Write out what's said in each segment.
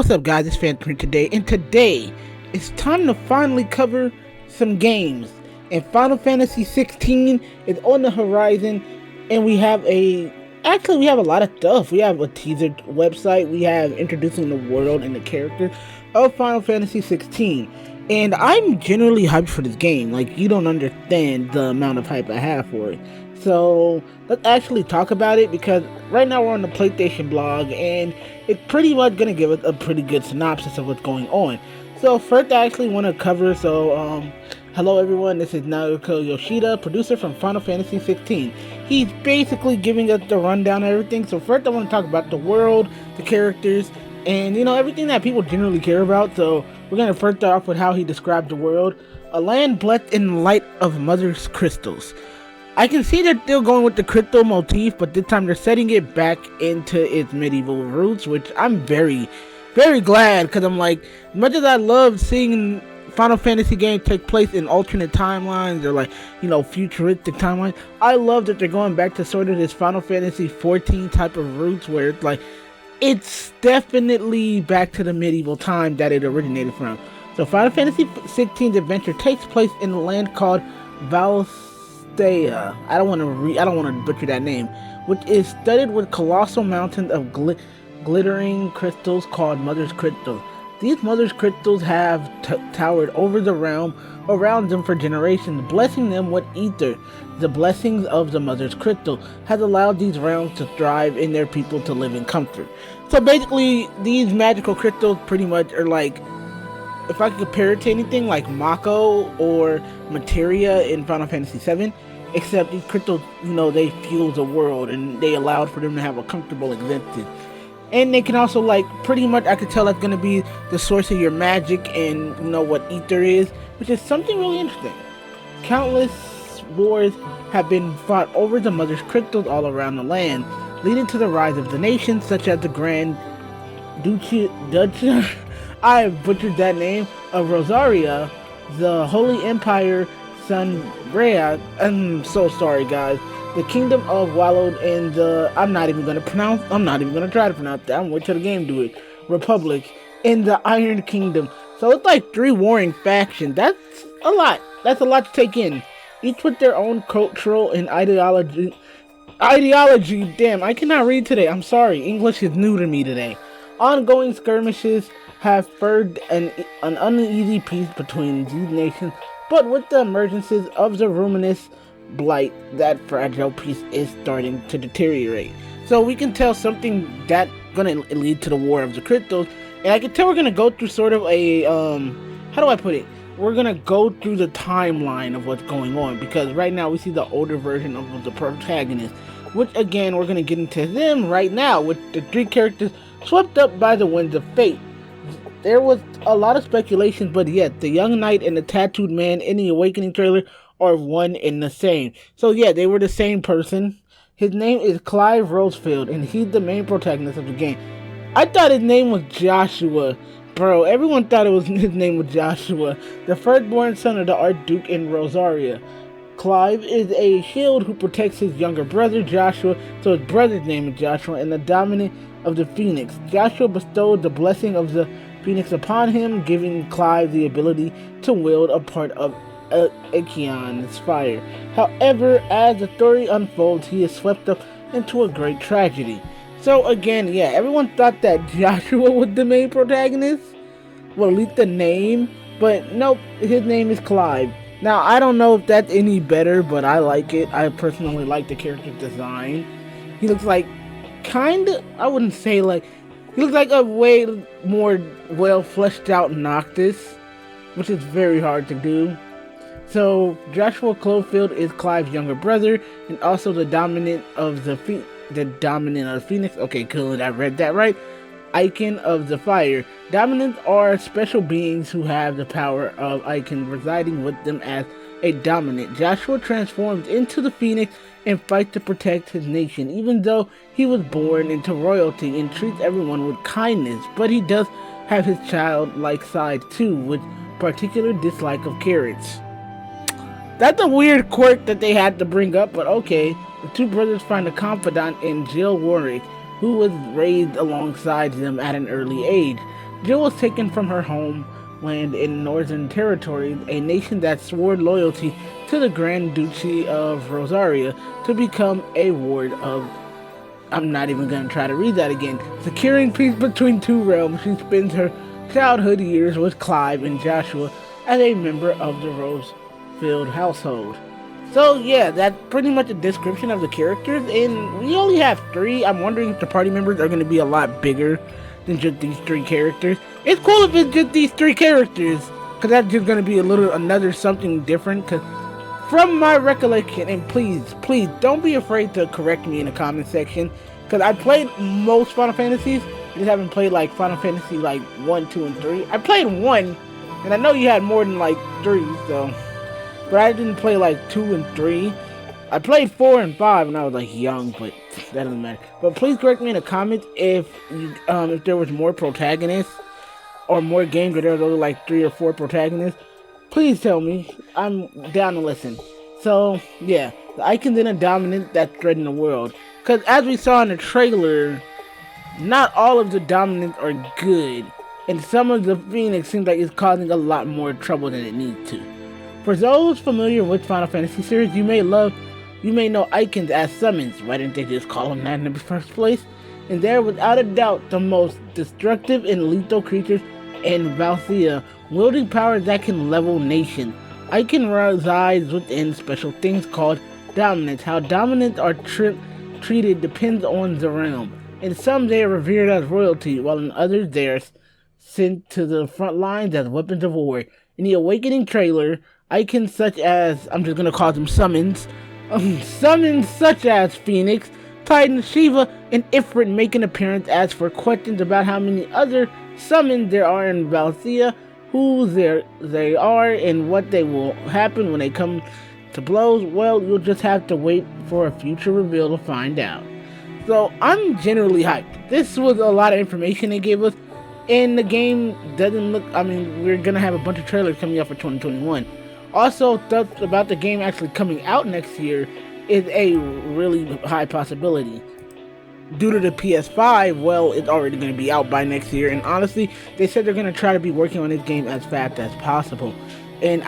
what's up guys, it's Phantom today, and today it's time to finally cover some games. And Final Fantasy 16 is on the horizon, and we have a lot of stuff. We have a teaser website, we have introducing the world and the character of Final Fantasy 16. And I'm generally hyped for this game. Like, you don't understand the amount of hype I have for it. So let's actually talk about it, because right now we're on the PlayStation blog and it's pretty much gonna give us a pretty good synopsis of what's going on. So first I actually want to cover, hello everyone, this is Naoko Yoshida, producer from Final Fantasy 16. He's basically giving us the rundown of everything. So first I want to talk about the world, the characters, and everything that people generally care about. So we're gonna first start off with how he described the world: a land blessed in the light of Mother's crystals. I can see they're still going with the crystal motif, but this time they're setting it back into its medieval roots, which I'm very, very glad, because I'm like, as much as I love seeing Final Fantasy games take place in alternate timelines, or futuristic timelines, I love that they're going back to sort of this Final Fantasy 14 type of roots, where it's like, it's definitely back to the medieval time that it originated from. So Final Fantasy 16's adventure takes place in a land called Valisthea. I don't want to butcher that name, which is studded with colossal mountains of glittering crystals called Mother's Crystals. These Mother's Crystals have towered over the realm around them for generations, blessing them with ether. The blessings of the Mother's Crystal has allowed these realms to thrive and their people to live in comfort. So basically, these magical crystals pretty much are like, if I could compare it to anything, like Mako or Materia in Final Fantasy VII, except these crystals, they fuel the world and they allowed for them to have a comfortable existence. And they can also, pretty much, I could tell that's going to be the source of your magic and, what ether is, which is something really interesting. Countless wars have been fought over the Mother's Crystals all around the land, leading to the rise of the nations such as the Grand Duchy, I butchered that name, of Rosaria, the Holy Empire, Sunbrea, I'm so sorry guys, the Kingdom of Wallowed, and I'm not even going to try to pronounce that, I'm wait till the game do it, Republic, in the Iron Kingdom. So it's like 3 warring factions. That's a lot to take in, each with their own cultural and ideology, damn, I cannot read today, I'm sorry, English is new to me today. Ongoing skirmishes have spurred an uneasy peace between these nations, but with the emergences of the ruminous blight, that fragile peace is starting to deteriorate. So we can tell something that's gonna lead to the War of the Crystals, and I can tell we're gonna go through sort of a, how do I put it? We're gonna go through the timeline of what's going on, because right now we see the older version of the protagonist, which again, we're gonna get into them right now, with the 3 characters swept up by the winds of fate. There was a lot of speculation, but yet the young knight and the tattooed man in the Awakening trailer are one and the same. So yeah, they were the same person. His name is Clive Rosefield, and he's the main protagonist of the game. I thought his name was Joshua. Bro, everyone thought his name was Joshua, the firstborn son of the Archduke in Rosaria. Clive is a shield who protects his younger brother Joshua, so his brother's name is Joshua, and the dominant of the Phoenix. Joshua bestowed the blessing of the Phoenix upon him, giving Clive the ability to wield a part of Ixion's fire. However, as the story unfolds, he is swept up into a great tragedy. So again, yeah, everyone thought that Joshua was the main protagonist, well, at least the name, but nope, his name is Clive. Now, I don't know if that's any better, but I like it. I personally like the character's design. He looks like, I wouldn't say he looks like a way more well fleshed out Noctis, which is very hard to do. So Joshua Cloverfield is Clive's younger brother, and also the dominant of the Phoenix. Okay, cool, I read that right. Icon of the Fire. Dominants are special beings who have the power of Icon residing with them as a dominant. Joshua transforms into the Phoenix and fights to protect his nation, even though he was born into royalty, and treats everyone with kindness. But he does have his childlike side too, with particular dislike of carrots. That's a weird quirk that they had to bring up, but okay. The 2 brothers find a confidant in Jill Warwick, who was raised alongside them at an early age. Jill was taken from her homeland in Northern Territory, a nation that swore loyalty to the Grand Duchy of Rosaria, to become a ward of, I'm not even going to try to read that again, securing peace between two realms. She spends her childhood years with Clive and Joshua as a member of the Rosefield household. So yeah, that's pretty much a description of the characters, and we only have 3. I'm wondering if the party members are going to be a lot bigger than just these 3 characters. It's cool if it's just these 3 characters, because that's just going to be another something different, because from my recollection, and please don't be afraid to correct me in the comment section, because I played most Final Fantasies, I just haven't played like Final Fantasy like 1, 2, and 3. I played 1, and I know you had more than like 3, so, but I didn't play like 2 and 3. I played 4 and 5 when I was like young, but that doesn't matter. But please correct me in the comments if there was more protagonists, or more games where there was only like 3 or 4 protagonists. Please tell me. I'm down to listen. So, yeah. The icons in a dominant that threaten the world. Because as we saw in the trailer, not all of the dominants are good. And some of the Phoenix seems like it's causing a lot more trouble than it needs to. For those familiar with Final Fantasy series, you may know icons as summons. Why didn't they just call them that in the first place? And they're without a doubt the most destructive and lethal creatures in Valthea, wielding powers that can level nations. Icon resides within special things called dominants. How dominants are treated depends on the realm. In some they are revered as royalty, while in others they are sent to the front lines as weapons of war. In the Awakening trailer, icons such as, I'm just gonna call them summons, summons such as Phoenix, Titan, Shiva, and Ifrit make an appearance. As for questions about how many other summons there are in Valthea, who they are, and what they will happen when they come to blows, well, you'll just have to wait for a future reveal to find out. So I'm generally hyped. This was a lot of information they gave us, and the game doesn't look, I mean, we're gonna have a bunch of trailers coming out for 2021. Also, stuff about the game actually coming out next year is a really high possibility. Due to the PS5, well, it's already going to be out by next year, and honestly, they said they're going to try to be working on this game as fast as possible, and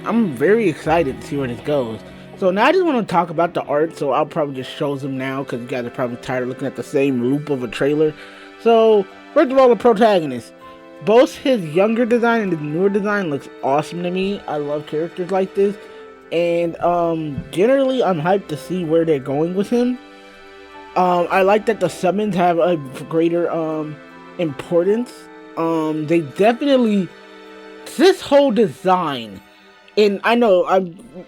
I'm very excited to see where this goes. So now I just want to talk about the art, so I'll probably just show them now, because you guys are probably tired of looking at the same loop of a trailer. So, first of all, the protagonist. Both his younger design and his newer design looks awesome to me. I love characters like this, and generally, I'm hyped to see where they're going with him. I like that the summons have a greater importance. They definitely, this whole design, and I know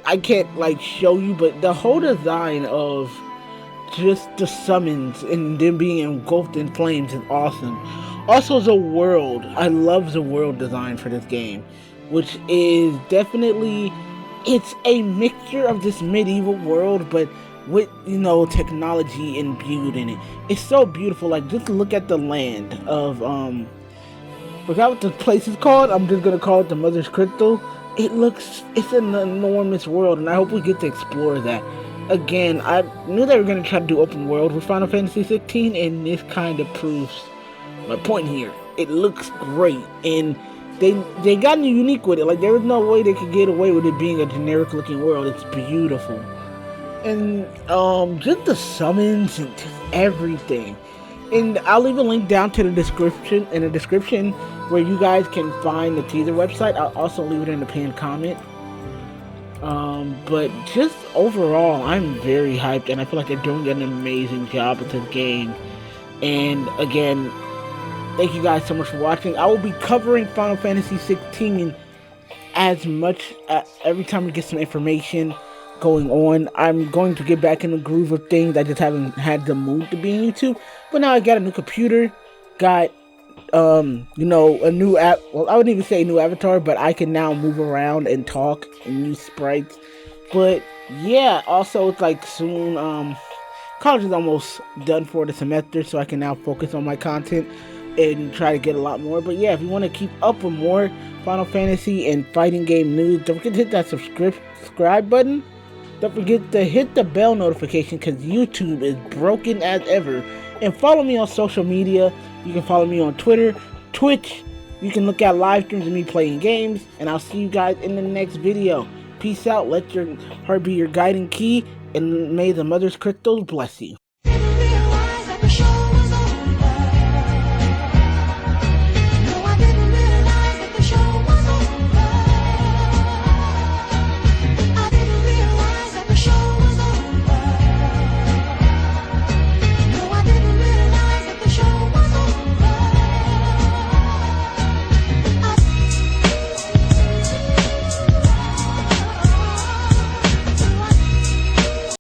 I can't like show you, but the whole design of just the summons and them being engulfed in flames is awesome. Also, the world, I love the world design for this game, which is definitely, it's a mixture of this medieval world, but with, you know, technology imbued in it. It's so beautiful. Like, just look at the land of forgot what the place is called. I'm just gonna call it the Mother's Crystal. It's an enormous world, and I hope we get to explore that. Again, I knew they were gonna try to do open world with Final Fantasy 16, and this kind of proves my point here. It looks great, and they got unique with it. Like, there was no way they could get away with it being a generic looking world. It's beautiful. And just the summons and just everything. And I'll leave a link down to the description where you guys can find the teaser website. I'll also leave it in the pinned comment. But just overall, I'm very hyped, and I feel like they're doing an amazing job with this game. And again, thank you guys so much for watching. I will be covering Final Fantasy 16 as much every time we get some information going on. I'm going to get back in the groove of things. I just haven't had the mood to be on YouTube, but now I got a new computer, got you know, a new app. Well, I wouldn't even say a new avatar, but I can now move around and talk and use sprites. But yeah, also it's like soon college is almost done for the semester, so I can now focus on my content and try to get a lot more. But yeah, if you want to keep up with more Final Fantasy and fighting game news, don't forget to hit that subscribe button. Don't forget to hit the bell notification, because YouTube is broken as ever. And follow me on social media. You can follow me on Twitter Twitch, you can look at live streams of me playing games, and I'll see you guys in the next video. Peace out, let your heart be your guiding key, and may the Mother's crystals bless you.